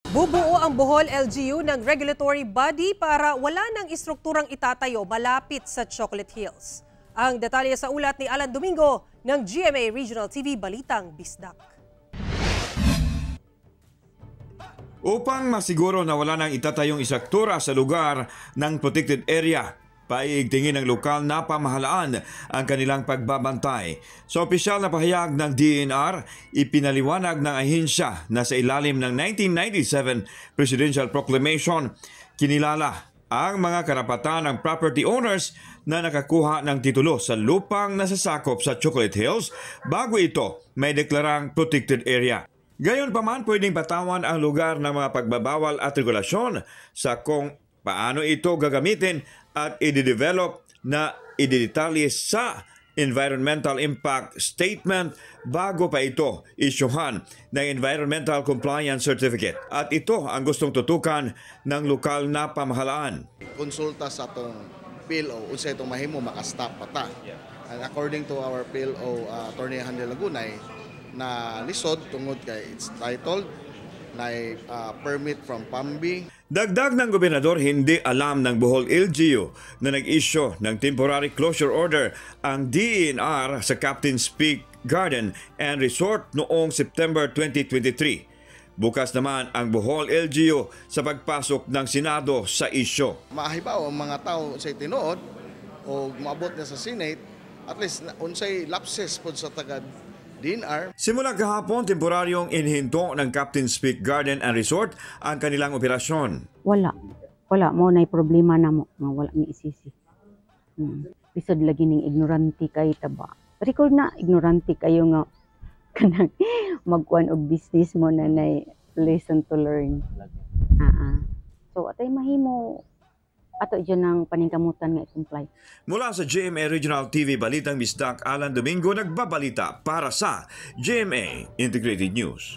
Bubuo ang Bohol LGU ng regulatory body para wala nang istrukturang itatayo malapit sa Chocolate Hills. Ang detalye sa ulat ni Alan Domingo ng GMA Regional TV Balitang Bisdak. Upang masiguro na wala nang itatayong istruktura sa lugar ng protected area, paigtingin ng lokal na pamahalaan ang kanilang pagbabantay. Sa opisyal na pahayag ng DENR, ipinaliwanag ng ahensya na sa ilalim ng 1997 Presidential Proclamation, kinilala ang mga karapatan ng property owners na nakakuha ng titulo sa lupang nasasakop sa Chocolate Hills bago ito may deklarang protected area. Gayon pa man, pwedeng patawan ang lugar ng mga pagbabawal at regulasyon sa kung paano ito gagamitin at i-develop na i-detalye sa Environmental Impact Statement bago pa ito isyuhan ng Environmental Compliance Certificate. At ito ang gustong tutukan ng lokal na pamahalaan. Konsulta sa itong PLO, unsa itong mahimo makastop pata. And according to our PLO, Attorney Handy Lagunay, na lisod tungod kay it's titled na permit from PAMBI. Dagdag ng gobernador, hindi alam ng Bohol LGU na nag-issue ng temporary closure order ang DENR sa Captain's Peak Garden and Resort noong September 2023. Bukas naman ang Bohol LGU sa pagpasok ng Senado sa isyu. Maahibaw ang mga tao sa tinuod o maabot na sa Senate, at least unsay lapses pod sa tagad DENR. Simula kahapon, temporaryong inhinto ng Captain's Peak Garden and Resort ang kanilang operasyon. Wala mo na problema na mo, wala ni isisi. Pisod lagi ning ignorante kay taba. Record na ignorante kayo nga kanang magkuan og business mo na nay lesson to learn. So atay mahimo ato dyan ang paningkamutan nga i-comply. Mula sa GMA Regional TV Balitang Bisdak, Alan Domingo nagbabalita para sa GMA Integrated News.